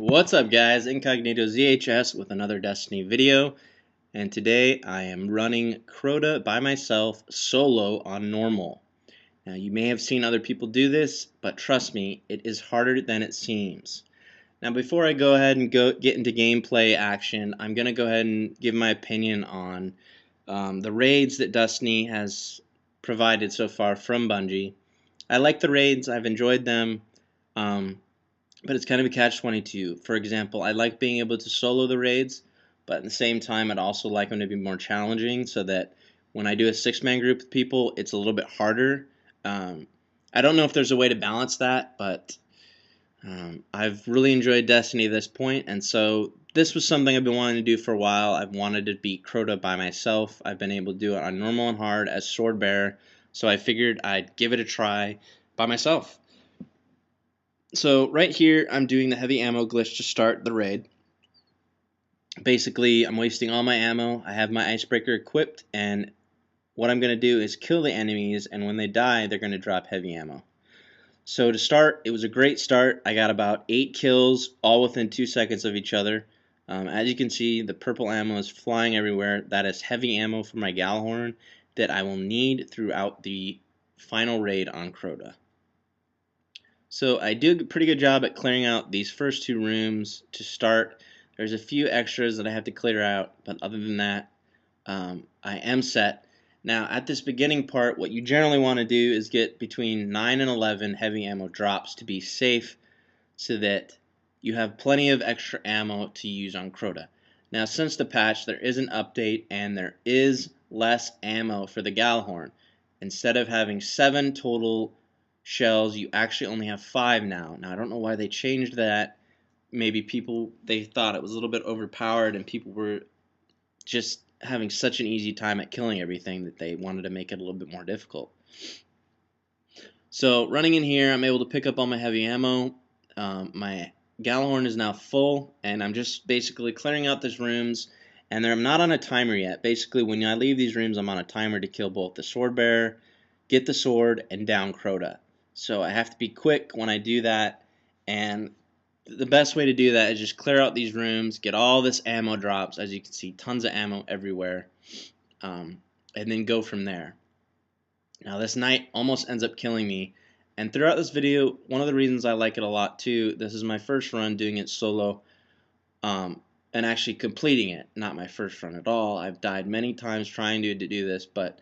What's up guys, Incognito ZHS with another Destiny video, and today I am running Crota by myself solo on normal. Now you may have seen other people do this, but trust me, it is harder than it seems. Now before I go ahead and get into gameplay action, I'm going to go ahead and give my opinion on the raids that Destiny has provided so far from Bungie. I like the raids, I've enjoyed them. But it's kind of a catch-22. For example, I like being able to solo the raids, but at the same time, I'd also like them to be more challenging so that when I do a six-man group with people, it's a little bit harder. I don't know if there's a way to balance that, but I've really enjoyed Destiny at this point, and so this was something I've been wanting to do for a while. I've wanted to beat Crota by myself. I've been able to do it on normal and hard as sword bearer, so I figured I'd give it a try by myself. So right here, I'm doing the heavy ammo glitch to start the raid. Basically, I'm wasting all my ammo. I have my icebreaker equipped, and what I'm going to do is kill the enemies, and when they die, they're going to drop heavy ammo. So to start, it was a great start. I got about 8 kills, all within 2 seconds of each other. As you can see, the purple ammo is flying everywhere. That is heavy ammo for my Gjallarhorn that I will need throughout the final raid on Crota. So I do a pretty good job at clearing out these first 2 rooms to start. There's a few extras that I have to clear out, but other than that, I am set. Now at this beginning part, what you generally want to do is get between 9 and 11 heavy ammo drops to be safe so that you have plenty of extra ammo to use on Crota. Now since the patch, there is an update and there is less ammo for the Gjallarhorn. Instead of having 7 total shells, you actually only have 5 now. Now I don't know why they changed that. Maybe they thought it was a little bit overpowered and people were just having such an easy time at killing everything that they wanted to make it a little bit more difficult. So running in here, I'm able to pick up all my heavy ammo. My Gjallarhorn is now full, and I'm just basically clearing out these rooms, and I'm not on a timer yet. Basically, when I leave these rooms, I'm on a timer to kill both the sword bearer, get the sword, and down Crota. So I have to be quick when I do that, and the best way to do that is just clear out these rooms, get all this ammo drops. As you can see, tons of ammo everywhere, and then go from there. Now this knight almost ends up killing me, and throughout this video, one of the reasons I like it a lot too, this is my first run doing it solo, and actually completing it. Not my first run at all. I've died many times trying to do this, but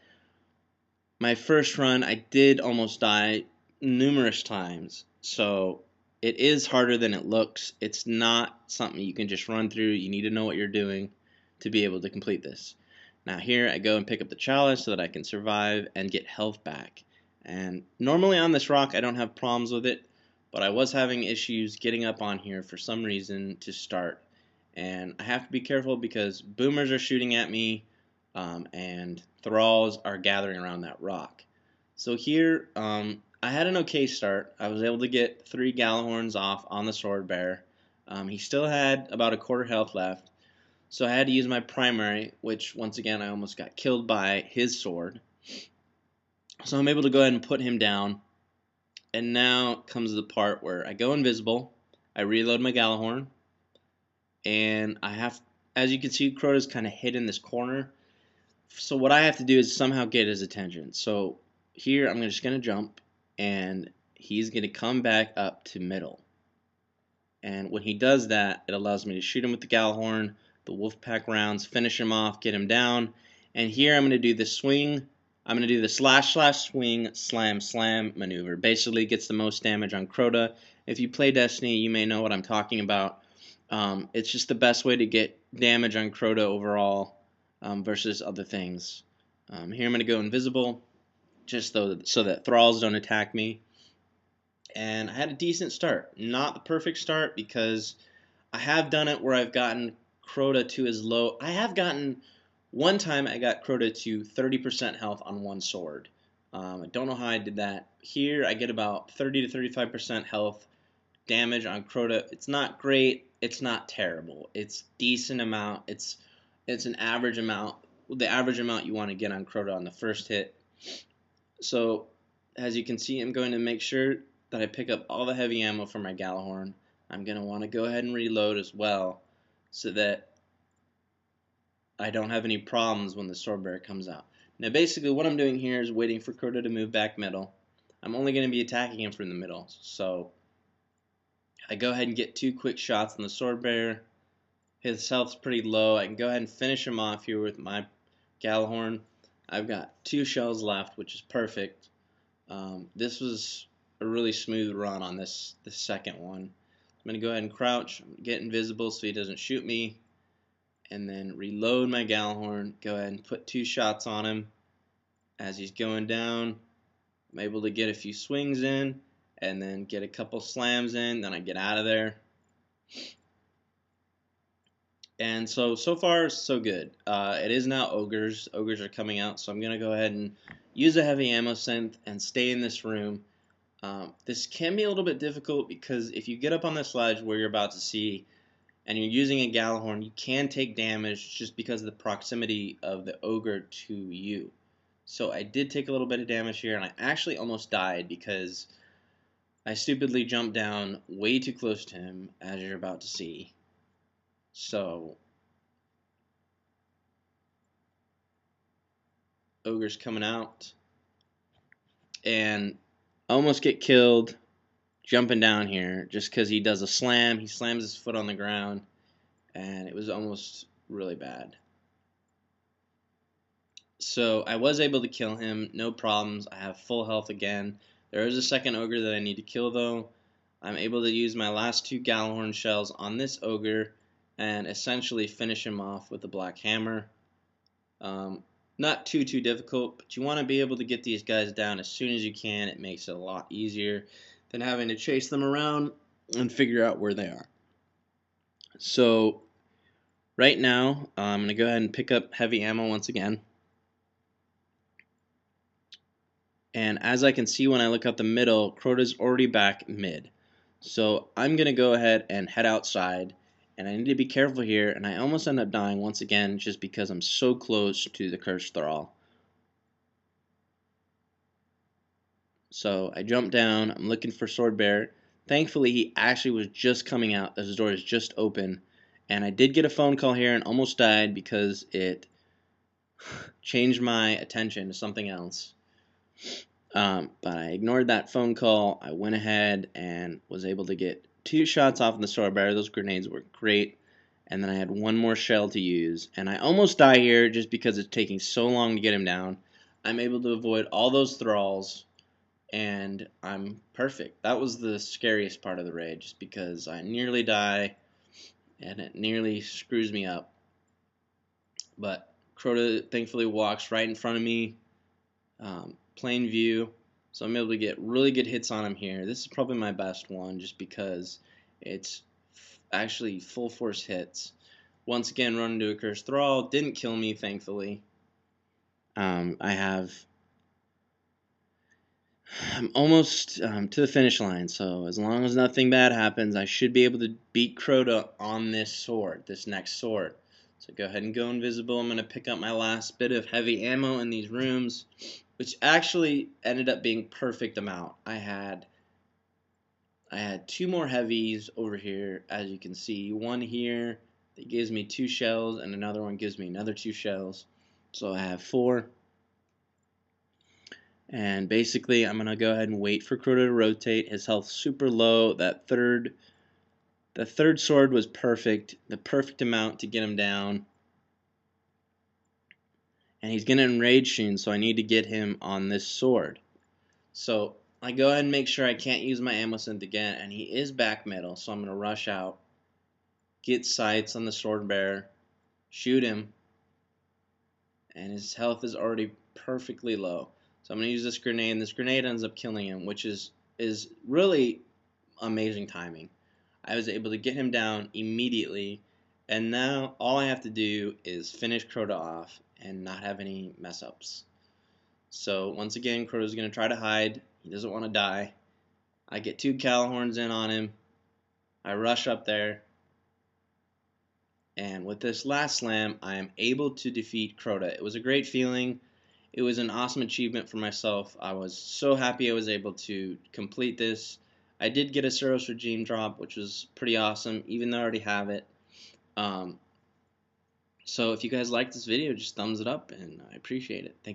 my first run I did almost die numerous times, so it is harder than it looks. It's not something you can just run through. You need to know what you're doing to be able to complete this. Now here I go and pick up the chalice so that I can survive and get health back. And normally on this rock I don't have problems with it, but I was having issues getting up on here for some reason to start. And I have to be careful because boomers are shooting at me, and thralls are gathering around that rock. So here, I had an okay start. I was able to get 3 Gjallarhorns off on the sword bearer. He still had about a quarter health left, so I had to use my primary, which once again I almost got killed by his sword. So I'm able to go ahead and put him down, and now comes the part where I go invisible, I reload my Gjallarhorn, and as you can see, Crota's kind of hid in this corner. So what I have to do is somehow get his attention. So here I'm just going to jump, and he's going to come back up to middle. And when he does that, it allows me to shoot him with the Gjallarhorn, the Wolfpack rounds, finish him off, get him down. And here I'm going to do the swing. I'm going to do the slash swing slam slam maneuver. Basically gets the most damage on Crota. If you play Destiny, you may know what I'm talking about. It's just the best way to get damage on Crota overall versus other things. Here I'm going to go invisible, just so that thralls don't attack me. And I had a decent start. Not the perfect start because I have done it where I've gotten Crota to as low. I have gotten, one time I got Crota to 30% health on one sword. I don't know how I did that. Here I get about 30 to 35% health damage on Crota. It's not great. It's not terrible. It's decent amount. It's an average amount. The average amount you want to get on Crota on the first hit. So as you can see, I'm going to make sure that I pick up all the heavy ammo for my Gjallarhorn. I'm going to want to go ahead and reload as well so that I don't have any problems when the sword bearer comes out. Now basically what I'm doing here is waiting for Crota to move back middle. I'm only going to be attacking him from the middle, so I go ahead and get 2 quick shots on the sword bearer. His health's pretty low. I can go ahead and finish him off here with my Gallahorn. I've got 2 shells left, which is perfect. This was a really smooth run on this second one. I'm going to go ahead and crouch, get invisible so he doesn't shoot me, and then reload my Gallahorn. Go ahead and put 2 shots on him as he's going down. I'm able to get a few swings in and then get a couple slams in, then I get out of there. And so far, so good. It is now ogres. Ogres are coming out, so I'm going to go ahead and use a heavy ammo synth and stay in this room. This can be a little bit difficult because if you get up on this ledge where you're about to see and you're using a Gallahorn, you can take damage just because of the proximity of the ogre to you. So I did take a little bit of damage here, and I actually almost died because I stupidly jumped down way too close to him, as you're about to see. So ogre's coming out, and almost get killed jumping down here just because he does a slam. He slams his foot on the ground, and it was almost really bad. So I was able to kill him, no problems. I have full health again. There is a second ogre that I need to kill though. I'm able to use my last 2 Gallahorn shells on this ogre and essentially finish him off with the black hammer. Not too difficult, but you want to be able to get these guys down as soon as you can. It makes it a lot easier than having to chase them around and figure out where they are. So right now I'm going to go ahead and pick up heavy ammo once again. And as I can see when I look out the middle, Crota's already back mid. So I'm going to go ahead and head outside. And I need to be careful here. And I almost end up dying once again just because I'm so close to the cursed thrall. So I jump down. I'm looking for Swordbearer. Thankfully, he actually was just coming out as the door is just open. And I did get a phone call here and almost died because it changed my attention to something else. But I ignored that phone call. I went ahead and was able to get 2 shots off of the sword bearer. Those grenades were great. And then I had 1 more shell to use. And I almost die here just because it's taking so long to get him down. I'm able to avoid all those thralls. And I'm perfect. That was the scariest part of the raid, just because I nearly die. And it nearly screws me up. But Crota thankfully walks right in front of me. Plain view, so I'm able to get really good hits on him here. This is probably my best one just because it's actually full force hits. Once again, run into a cursed thrall. Didn't kill me, thankfully. I'm almost to the finish line, so as long as nothing bad happens, I should be able to beat Crota on this sword, this next sword. So go ahead and go invisible. I'm going to pick up my last bit of heavy ammo in these rooms, which actually ended up being perfect amount. I had 2 more heavies over here, as you can see. One here that gives me 2 shells, and another one gives me another 2 shells. So I have 4. And basically, I'm going to go ahead and wait for Crota to rotate. His health's super low. The third sword was perfect. The perfect amount to get him down. And he's going to enrage soon, so I need to get him on this sword. So I go ahead and make sure I can't use my ammo synth again, and he is back middle, so I'm going to rush out, get sights on the sword bearer, shoot him, and his health is already perfectly low. So I'm going to use this grenade, and this grenade ends up killing him, which is really amazing timing. I was able to get him down immediately, and now all I have to do is finish Crota off and not have any mess ups. So once again, Crota's going to try to hide. He doesn't want to die. I get 2 Gallahorns in on him. I rush up there. And with this last slam, I am able to defeat Crota. It was a great feeling. It was an awesome achievement for myself. I was so happy I was able to complete this. I did get a Suros Regime drop, which was pretty awesome, even though I already have it. So if you guys like this video, just thumbs it up, and I appreciate it. Thank you.